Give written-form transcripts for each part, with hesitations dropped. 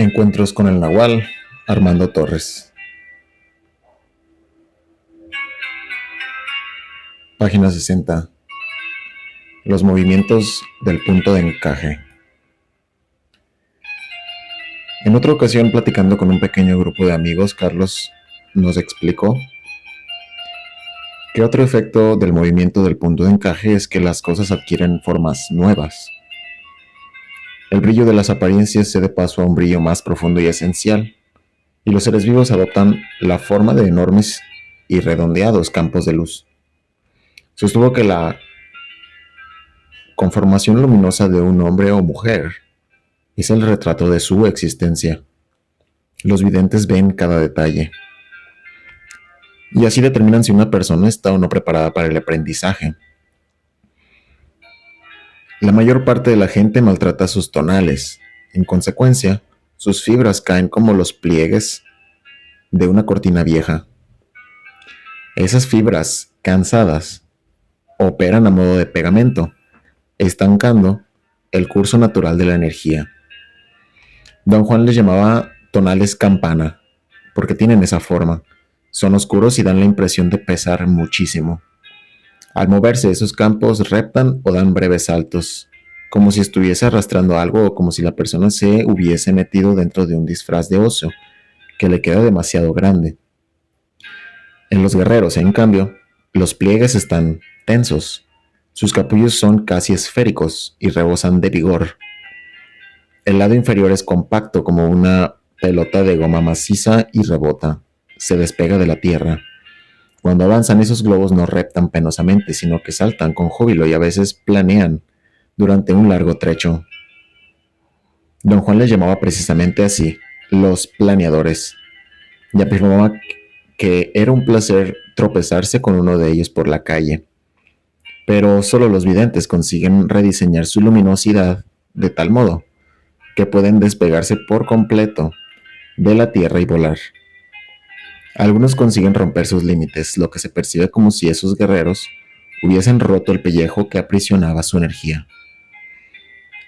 Encuentros con el Nahual, Armando Torres. Página 60. Los movimientos del punto de encaje. En otra ocasión, platicando con un pequeño grupo de amigos, Carlos nos explicó que otro efecto del movimiento del punto de encaje es que las cosas adquieren formas nuevas. El brillo de las apariencias cede paso a un brillo más profundo y esencial, y los seres vivos adoptan la forma de enormes y redondeados campos de luz. Sostuvo que la conformación luminosa de un hombre o mujer es el retrato de su existencia. Los videntes ven cada detalle y así determinan si una persona está o no preparada para el aprendizaje. La mayor parte de la gente maltrata sus tonales. En consecuencia, sus fibras caen como los pliegues de una cortina vieja. Esas fibras, cansadas, operan a modo de pegamento, estancando el curso natural de la energía. Don Juan les llamaba tonales campana, porque tienen esa forma. Son oscuros y dan la impresión de pesar muchísimo. Al moverse, esos campos reptan o dan breves saltos, como si estuviese arrastrando algo o como si la persona se hubiese metido dentro de un disfraz de oso, que le queda demasiado grande. En los guerreros, en cambio, los pliegues están tensos. Sus capullos son casi esféricos y rebosan de vigor. El lado inferior es compacto como una pelota de goma maciza y rebota. Se despega de la tierra. Cuando avanzan, esos globos no reptan penosamente, sino que saltan con júbilo y a veces planean durante un largo trecho. Don Juan les llamaba precisamente así, los planeadores, y afirmaba que era un placer tropezarse con uno de ellos por la calle. Pero solo los videntes consiguen rediseñar su luminosidad de tal modo que pueden despegarse por completo de la tierra y volar. Algunos consiguen romper sus límites, lo que se percibe como si esos guerreros hubiesen roto el pellejo que aprisionaba su energía,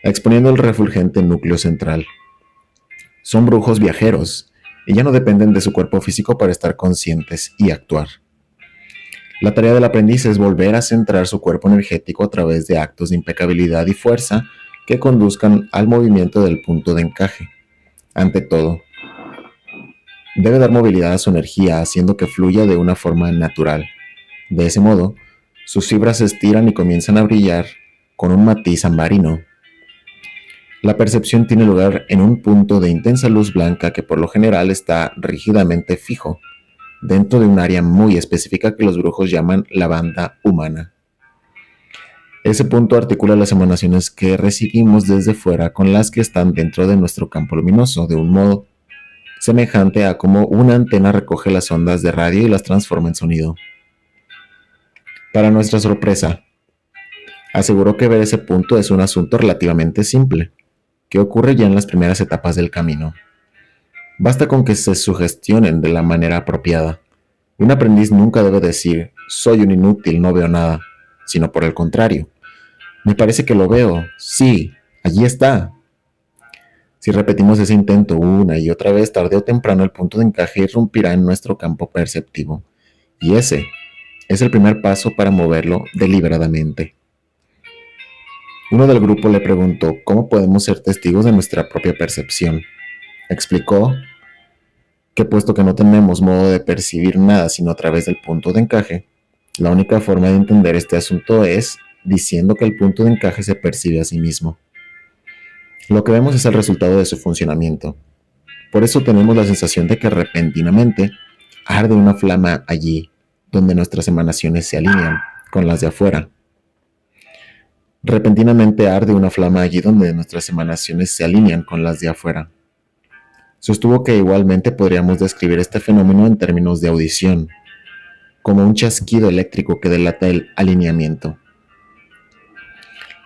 exponiendo el refulgente núcleo central. Son brujos viajeros y ya no dependen de su cuerpo físico para estar conscientes y actuar. La tarea del aprendiz es volver a centrar su cuerpo energético a través de actos de impecabilidad y fuerza que conduzcan al movimiento del punto de encaje. Ante todo, debe dar movilidad a su energía, haciendo que fluya de una forma natural. De ese modo, sus fibras se estiran y comienzan a brillar con un matiz ambarino. La percepción tiene lugar en un punto de intensa luz blanca que por lo general está rígidamente fijo, dentro de un área muy específica que los brujos llaman la banda humana. Ese punto articula las emanaciones que recibimos desde fuera con las que están dentro de nuestro campo luminoso, de un modo semejante a cómo una antena recoge las ondas de radio y las transforma en sonido. Para nuestra sorpresa, aseguró que ver ese punto es un asunto relativamente simple, que ocurre ya en las primeras etapas del camino. Basta con que se sugestionen de la manera apropiada. Un aprendiz nunca debe decir, soy un inútil, no veo nada, sino por el contrario. Me parece que lo veo, sí, allí está. Si repetimos ese intento una y otra vez, tarde o temprano el punto de encaje irrumpirá en nuestro campo perceptivo. Y ese es el primer paso para moverlo deliberadamente. Uno del grupo le preguntó cómo podemos ser testigos de nuestra propia percepción. Explicó que puesto que no tenemos modo de percibir nada sino a través del punto de encaje, la única forma de entender este asunto es diciendo que el punto de encaje se percibe a sí mismo. Lo que vemos es el resultado de su funcionamiento. Por eso tenemos la sensación de que repentinamente arde una flama allí, donde nuestras emanaciones se alinean con las de afuera. Repentinamente arde una flama allí donde nuestras emanaciones se alinean con las de afuera. Sostuvo que igualmente podríamos describir este fenómeno en términos de audición, como un chasquido eléctrico que delata el alineamiento.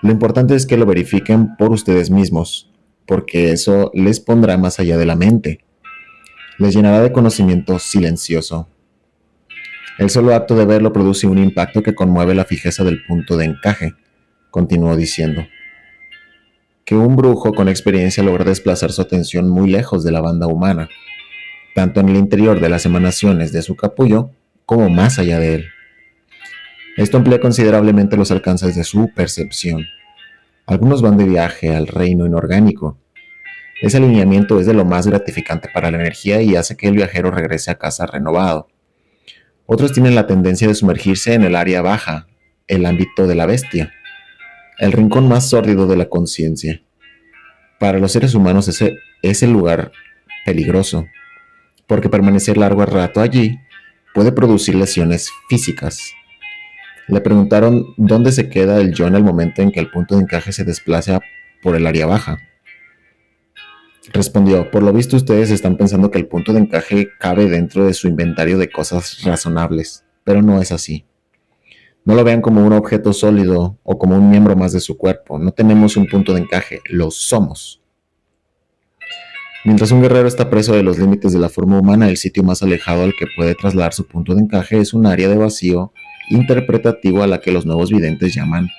Lo importante es que lo verifiquen por ustedes mismos, porque eso les pondrá más allá de la mente. Les llenará de conocimiento silencioso. El solo acto de verlo produce un impacto que conmueve la fijeza del punto de encaje, continuó diciendo. que un brujo con experiencia logra desplazar su atención muy lejos de la banda humana, tanto en el interior de las emanaciones de su capullo como más allá de él. Esto amplía considerablemente los alcances de su percepción. Algunos van de viaje al reino inorgánico. Ese alineamiento es de lo más gratificante para la energía y hace que el viajero regrese a casa renovado. Otros tienen la tendencia de sumergirse en el área baja, el ámbito de la bestia, el rincón más sórdido de la conciencia. Para los seres humanos ese es el lugar peligroso, porque permanecer largo rato allí puede producir lesiones físicas. Le preguntaron dónde se queda el yo en el momento en que el punto de encaje se desplaza por el área baja. Respondió, por lo visto ustedes están pensando que el punto de encaje cabe dentro de su inventario de cosas razonables, pero no es así. No lo vean como un objeto sólido o como un miembro más de su cuerpo. No tenemos un punto de encaje, lo somos. Mientras un guerrero está preso de los límites de la forma humana, el sitio más alejado al que puede trasladar su punto de encaje es un área de vacío interpretativo a la que los nuevos videntes llaman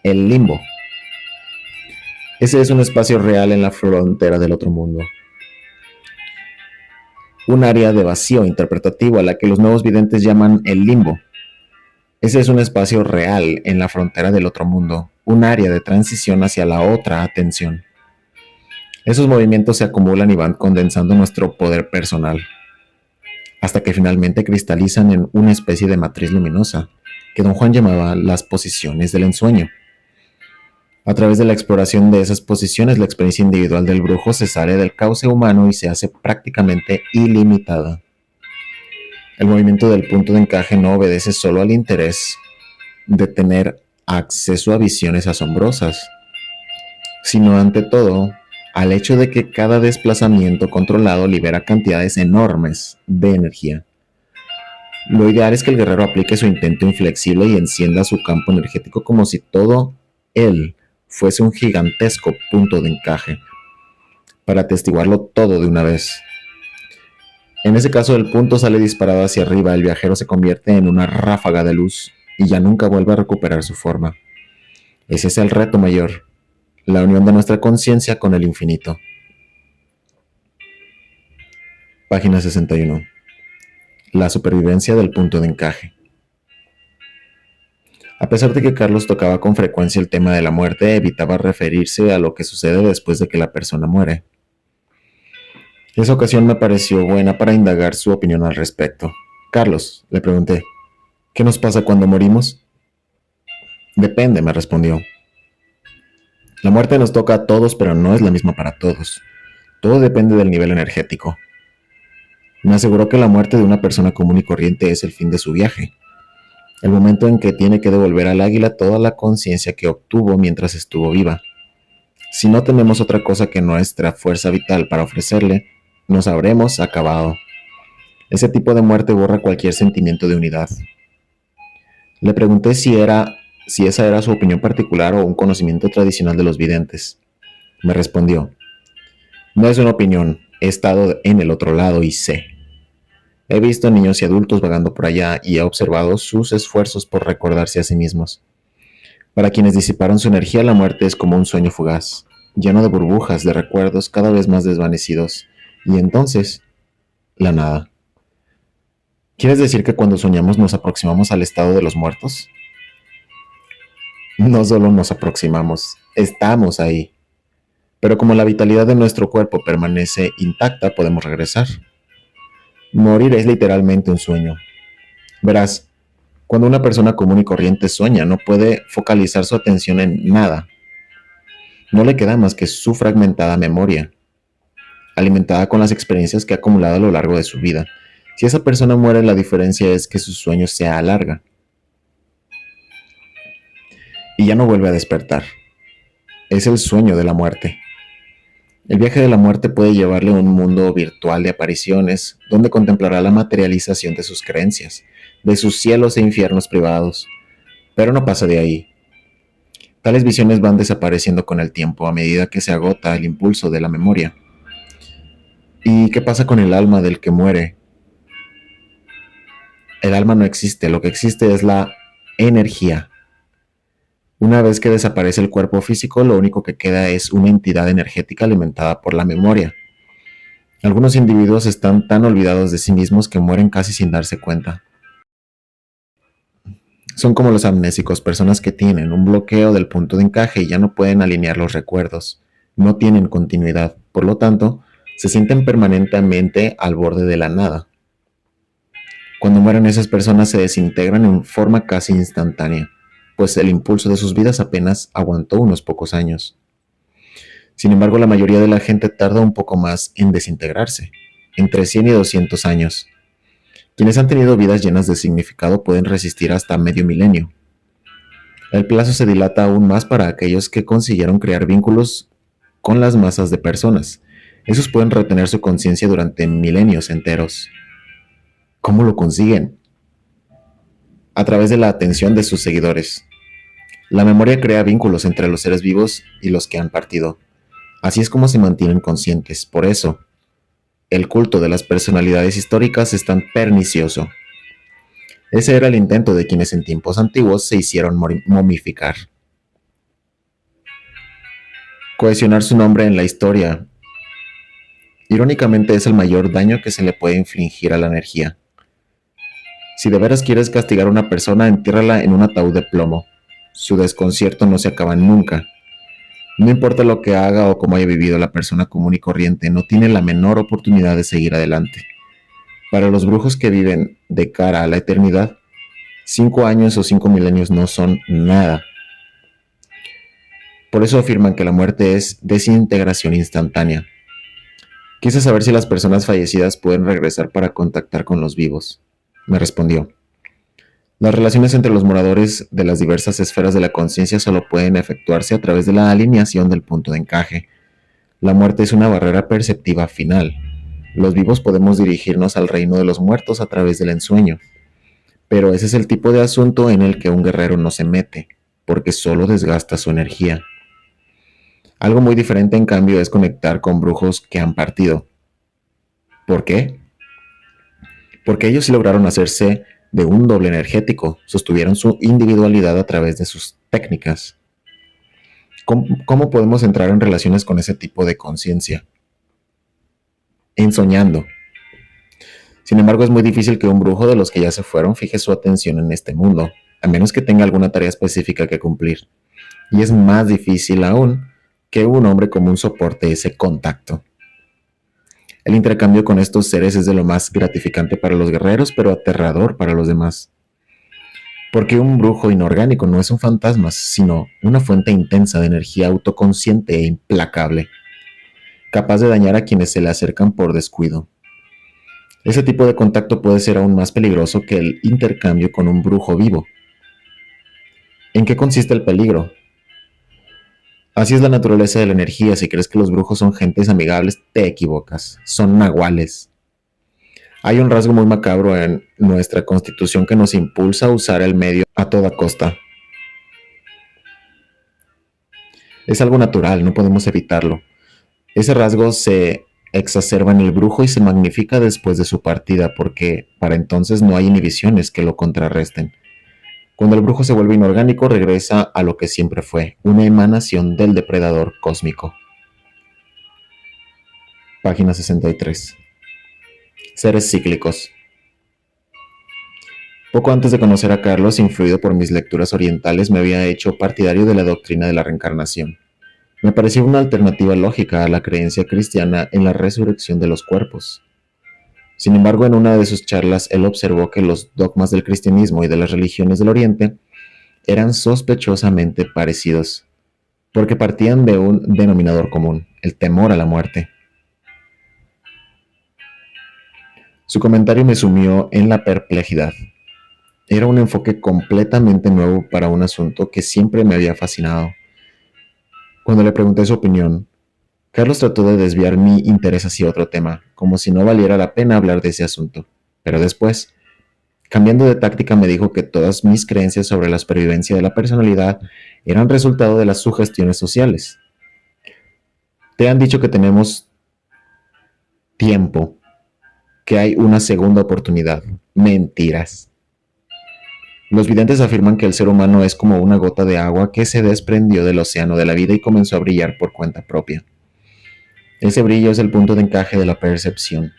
el limbo. Ese es un espacio real en la frontera del otro mundo. Un área de vacío interpretativo a la que los nuevos videntes llaman el limbo. Ese es un espacio real en la frontera del otro mundo, un área de transición hacia la otra atención. Esos movimientos se acumulan y van condensando nuestro poder personal, hasta que finalmente cristalizan en una especie de matriz luminosa, que don Juan llamaba las posiciones del ensueño. A través de la exploración de esas posiciones, la experiencia individual del brujo se sale del cauce humano y se hace prácticamente ilimitada. El movimiento del punto de encaje no obedece solo al interés de tener acceso a visiones asombrosas, sino ante todo al hecho de que cada desplazamiento controlado libera cantidades enormes de energía. Lo ideal es que el guerrero aplique su intento inflexible y encienda su campo energético como si todo él fuese un gigantesco punto de encaje, para atestiguarlo todo de una vez. En ese caso, el punto sale disparado hacia arriba, el viajero se convierte en una ráfaga de luz y ya nunca vuelve a recuperar su forma. Ese es el reto mayor, la unión de nuestra conciencia con el infinito. Página 61. La supervivencia del punto de encaje. A pesar de que Carlos tocaba con frecuencia el tema de la muerte, evitaba referirse a lo que sucede después de que la persona muere. Esa ocasión me pareció buena para indagar su opinión al respecto. Carlos, le pregunté, ¿qué nos pasa cuando morimos? Depende, me respondió. La muerte nos toca a todos, pero no es la misma para todos. Todo depende del nivel energético. Me aseguró que la muerte de una persona común y corriente es el fin de su viaje, el momento en que tiene que devolver al águila toda la conciencia que obtuvo mientras estuvo viva. Si no tenemos otra cosa que nuestra fuerza vital para ofrecerle, nos habremos acabado. Ese tipo de muerte borra cualquier sentimiento de unidad. Le pregunté si esa era su opinión particular o un conocimiento tradicional de los videntes. Me respondió, no es una opinión, he estado en el otro lado y sé. He visto niños y adultos vagando por allá y he observado sus esfuerzos por recordarse a sí mismos. Para quienes disiparon su energía, la muerte es como un sueño fugaz, lleno de burbujas de recuerdos cada vez más desvanecidos, y entonces, la nada. ¿Quieres decir que cuando soñamos nos aproximamos al estado de los muertos? No solo nos aproximamos, estamos ahí. Pero como la vitalidad de nuestro cuerpo permanece intacta, podemos regresar. Morir es literalmente un sueño. Verás, cuando una persona común y corriente sueña, no puede focalizar su atención en nada. No le queda más que su fragmentada memoria, alimentada con las experiencias que ha acumulado a lo largo de su vida. Si esa persona muere, la diferencia es que su sueño se alarga y ya no vuelve a despertar. Es el sueño de la muerte. El viaje de la muerte puede llevarle a un mundo virtual de apariciones, donde contemplará la materialización de sus creencias, de sus cielos e infiernos privados, pero no pasa de ahí. Tales visiones van desapareciendo con el tiempo a medida que se agota el impulso de la memoria. ¿Y qué pasa con el alma del que muere? El alma no existe, lo que existe es la energía. Una vez que desaparece el cuerpo físico, lo único que queda es una entidad energética alimentada por la memoria. Algunos individuos están tan olvidados de sí mismos que mueren casi sin darse cuenta. Son como los amnésicos, personas que tienen un bloqueo del punto de encaje y ya no pueden alinear los recuerdos. No tienen continuidad, por lo tanto, se sienten permanentemente al borde de la nada. Cuando mueren esas personas se desintegran en forma casi instantánea, pues el impulso de sus vidas apenas aguantó unos pocos años. Sin embargo, la mayoría de la gente tarda un poco más en desintegrarse, entre 100 y 200 años. Quienes han tenido vidas llenas de significado pueden resistir hasta medio milenio. El plazo se dilata aún más para aquellos que consiguieron crear vínculos con las masas de personas. Esos pueden retener su conciencia durante milenios enteros. ¿Cómo lo consiguen? A través de la atención de sus seguidores. La memoria crea vínculos entre los seres vivos y los que han partido. Así es como se mantienen conscientes. Por eso, el culto de las personalidades históricas es tan pernicioso. Ese era el intento de quienes en tiempos antiguos se hicieron momificar. Cohesionar su nombre en la historia. Irónicamente es el mayor daño que se le puede infligir a la energía. Si de veras quieres castigar a una persona, entiérrala en un ataúd de plomo. Su desconcierto no se acaba nunca. No importa lo que haga o cómo haya vivido la persona común y corriente, no tiene la menor oportunidad de seguir adelante. Para los brujos que viven de cara a la eternidad, 5 años o 5 milenios no son nada. Por eso afirman que la muerte es desintegración instantánea. Quise saber si las personas fallecidas pueden regresar para contactar con los vivos. Me respondió: las relaciones entre los moradores de las diversas esferas de la conciencia solo pueden efectuarse a través de la alineación del punto de encaje. La muerte es una barrera perceptiva final. Los vivos podemos dirigirnos al reino de los muertos a través del ensueño. Pero ese es el tipo de asunto en el que un guerrero no se mete, porque solo desgasta su energía. Algo muy diferente, en cambio, es conectar con brujos que han partido. ¿Por qué? Porque ellos sí lograron hacerse de un doble energético, sostuvieron su individualidad a través de sus técnicas. ¿Cómo podemos entrar en relaciones con ese tipo de conciencia? Ensoñando. Sin embargo, es muy difícil que un brujo de los que ya se fueron fije su atención en este mundo, a menos que tenga alguna tarea específica que cumplir. Y es más difícil aún que un hombre común soporte ese contacto. El intercambio con estos seres es de lo más gratificante para los guerreros, pero aterrador para los demás. Porque un brujo inorgánico no es un fantasma, sino una fuente intensa de energía autoconsciente e implacable, capaz de dañar a quienes se le acercan por descuido. Ese tipo de contacto puede ser aún más peligroso que el intercambio con un brujo vivo. ¿En qué consiste el peligro? Así es la naturaleza de la energía. Si crees que los brujos son gentes amigables, te equivocas. Son nahuales. Hay un rasgo muy macabro en nuestra constitución que nos impulsa a usar el medio a toda costa. Es algo natural, no podemos evitarlo. Ese rasgo se exacerba en el brujo y se magnifica después de su partida, porque para entonces no hay inhibiciones que lo contrarresten. Cuando el brujo se vuelve inorgánico, regresa a lo que siempre fue, una emanación del depredador cósmico. Página 63. Seres cíclicos. Poco antes de conocer a Carlos, influido por mis lecturas orientales, me había hecho partidario de la doctrina de la reencarnación. Me parecía una alternativa lógica a la creencia cristiana en la resurrección de los cuerpos. Sin embargo, en una de sus charlas, él observó que los dogmas del cristianismo y de las religiones del Oriente eran sospechosamente parecidos, porque partían de un denominador común, el temor a la muerte. Su comentario me sumió en la perplejidad. Era un enfoque completamente nuevo para un asunto que siempre me había fascinado. Cuando le pregunté su opinión, Carlos trató de desviar mi interés hacia otro tema, como si no valiera la pena hablar de ese asunto. Pero después, cambiando de táctica, me dijo que todas mis creencias sobre la supervivencia de la personalidad eran resultado de las sugestiones sociales. Te han dicho que tenemos tiempo, que hay una segunda oportunidad. Mentiras. Los videntes afirman que el ser humano es como una gota de agua que se desprendió del océano de la vida y comenzó a brillar por cuenta propia. Ese brillo es el punto de encaje de la percepción.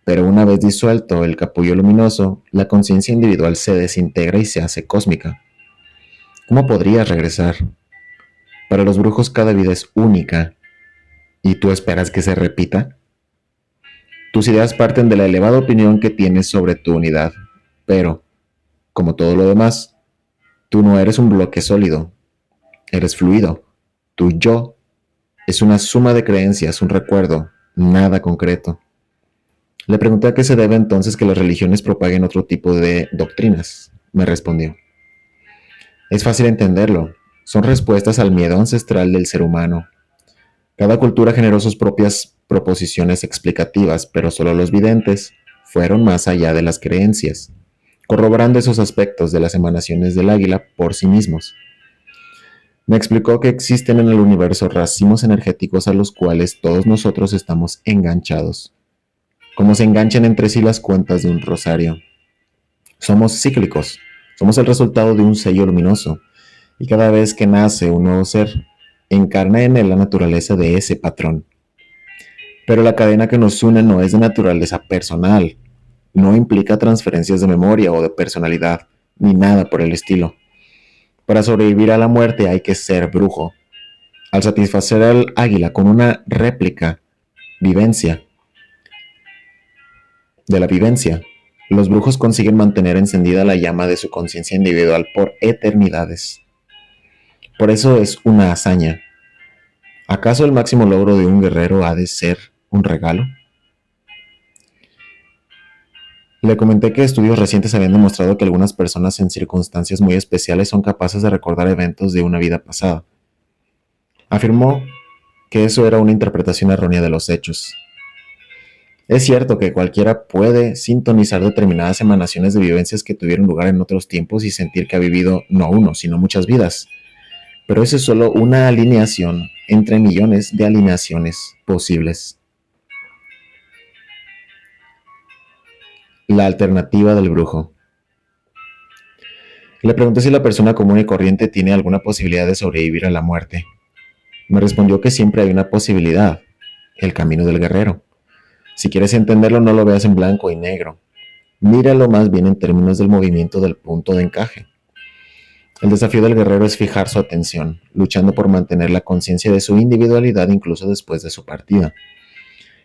Pero una vez disuelto el capullo luminoso, la conciencia individual se desintegra y se hace cósmica. ¿Cómo podrías regresar? Para los brujos cada vida es única. ¿Y tú esperas que se repita? Tus ideas parten de la elevada opinión que tienes sobre tu unidad. Pero, como todo lo demás, tú no eres un bloque sólido. Eres fluido. Tu yo es una suma de creencias, un recuerdo, nada concreto. Le pregunté a qué se debe entonces que las religiones propaguen otro tipo de doctrinas. Me respondió: es fácil entenderlo. Son respuestas al miedo ancestral del ser humano. Cada cultura generó sus propias proposiciones explicativas, pero solo los videntes fueron más allá de las creencias, corroborando esos aspectos de las emanaciones del águila por sí mismos. Me explicó que existen en el universo racimos energéticos a los cuales todos nosotros estamos enganchados, como se enganchan entre sí las cuentas de un rosario. Somos cíclicos, somos el resultado de un sello luminoso, y cada vez que nace un nuevo ser, encarna en él la naturaleza de ese patrón. Pero la cadena que nos une no es de naturaleza personal, no implica transferencias de memoria o de personalidad, ni nada por el estilo. Para sobrevivir a la muerte hay que ser brujo. Al satisfacer al águila con una réplica vivencia de la vivencia, los brujos consiguen mantener encendida la llama de su conciencia individual por eternidades. Por eso es una hazaña. ¿Acaso el máximo logro de un guerrero ha de ser un regalo? Le comenté que estudios recientes habían demostrado que algunas personas en circunstancias muy especiales son capaces de recordar eventos de una vida pasada. Afirmó que eso era una interpretación errónea de los hechos. Es cierto que cualquiera puede sintonizar determinadas emanaciones de vivencias que tuvieron lugar en otros tiempos y sentir que ha vivido no uno, sino muchas vidas. Pero eso es solo una alineación entre millones de alineaciones posibles. La alternativa del brujo. Le pregunté si la persona común y corriente tiene alguna posibilidad de sobrevivir a la muerte. Me respondió que siempre hay una posibilidad, el camino del guerrero. Si quieres entenderlo, no lo veas en blanco y negro. Míralo más bien en términos del movimiento del punto de encaje. El desafío del guerrero es fijar su atención, luchando por mantener la conciencia de su individualidad incluso después de su partida.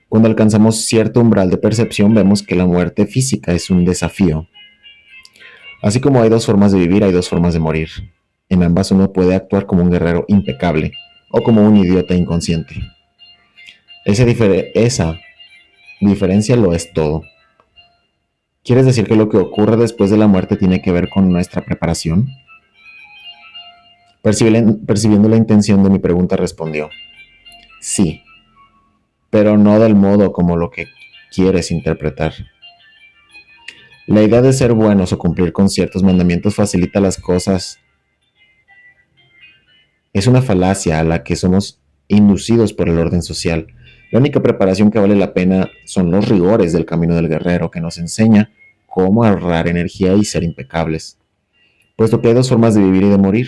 Cuando alcanzamos cierto umbral de percepción, vemos que la muerte física es un desafío. Así como hay dos formas de vivir, hay dos formas de morir. En ambas uno puede actuar como un guerrero impecable o como un idiota inconsciente. Esa diferencia lo es todo. ¿Quieres decir que lo que ocurre después de la muerte tiene que ver con nuestra preparación? Percibiendo la intención de mi pregunta, respondió: sí, pero no del modo como lo que quieres interpretar. La idea de ser buenos o cumplir con ciertos mandamientos facilita las cosas. Es una falacia a la que somos inducidos por el orden social. La única preparación que vale la pena son los rigores del camino del guerrero, que nos enseña cómo ahorrar energía y ser impecables. Puesto que hay dos formas de vivir y de morir,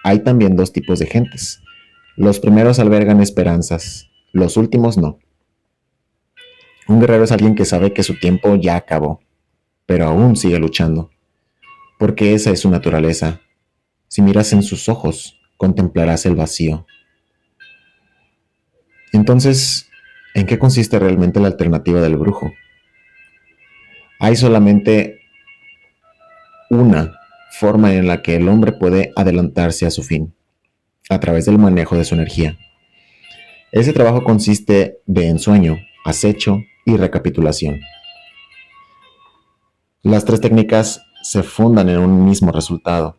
hay también dos tipos de gentes. Los primeros albergan esperanzas, los últimos no. Un guerrero es alguien que sabe que su tiempo ya acabó, pero aún sigue luchando, porque esa es su naturaleza. Si miras en sus ojos, contemplarás el vacío. Entonces, ¿en qué consiste realmente la alternativa del brujo? Hay solamente una forma en la que el hombre puede adelantarse a su fin, a través del manejo de su energía. Ese trabajo consiste de ensueño, acecho y recapitulación. Las tres técnicas se fundan en un mismo resultado,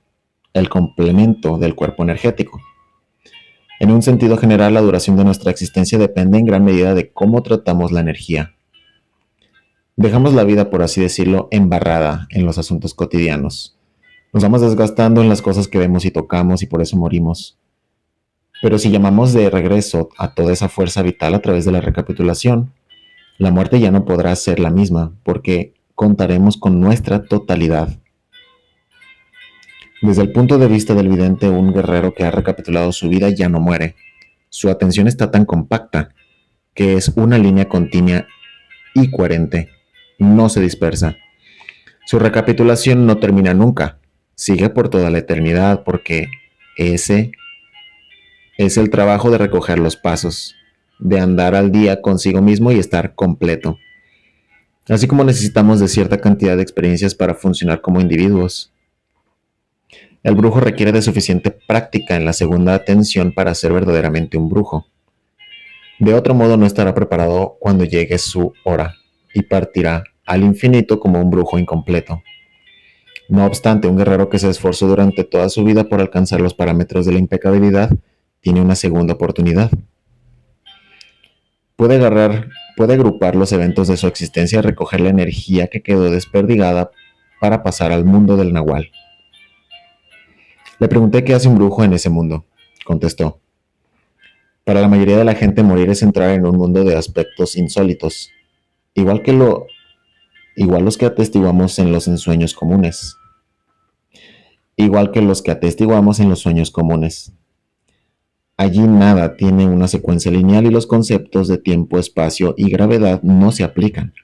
el complemento del cuerpo energético. En un sentido general, la duración de nuestra existencia depende en gran medida de cómo tratamos la energía. Dejamos la vida, por así decirlo, embarrada en los asuntos cotidianos. Nos vamos desgastando en las cosas que vemos y tocamos y por eso morimos. Pero si llamamos de regreso a toda esa fuerza vital a través de la recapitulación, la muerte ya no podrá ser la misma porque contaremos con nuestra totalidad. Desde el punto de vista del vidente, un guerrero que ha recapitulado su vida ya no muere. Su atención está tan compacta que es una línea continua y coherente. No se dispersa. Su recapitulación no termina nunca. Sigue por toda la eternidad porque ese es el trabajo de recoger los pasos, de andar al día consigo mismo y estar completo. Así como necesitamos de cierta cantidad de experiencias para funcionar como individuos. El brujo requiere de suficiente práctica en la segunda atención para ser verdaderamente un brujo. De otro modo no estará preparado cuando llegue su hora y partirá al infinito como un brujo incompleto. No obstante, un guerrero que se esforzó durante toda su vida por alcanzar los parámetros de la impecabilidad tiene una segunda oportunidad. Puede agrupar los eventos de su existencia y recoger la energía que quedó desperdigada para pasar al mundo del Nahual. Le pregunté qué hace un brujo en ese mundo. Contestó: para la mayoría de la gente morir es entrar en un mundo de aspectos insólitos, igual los que atestiguamos en los ensueños comunes. Igual que los que atestiguamos en los sueños comunes. Allí nada tiene una secuencia lineal y los conceptos de tiempo, espacio y gravedad no se aplican.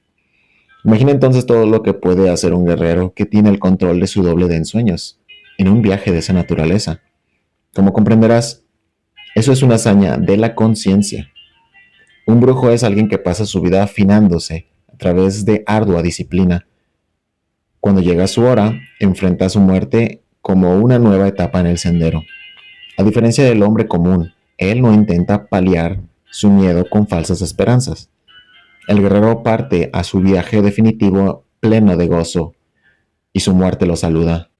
Imagina entonces todo lo que puede hacer un guerrero que tiene el control de su doble de ensueños en un viaje de esa naturaleza. Como comprenderás, eso es una hazaña de la conciencia. Un brujo es alguien que pasa su vida afinándose a través de ardua disciplina. Cuando llega su hora, enfrenta su muerte como una nueva etapa en el sendero. A diferencia del hombre común, él no intenta paliar su miedo con falsas esperanzas. El guerrero parte a su viaje definitivo pleno de gozo y su muerte lo saluda.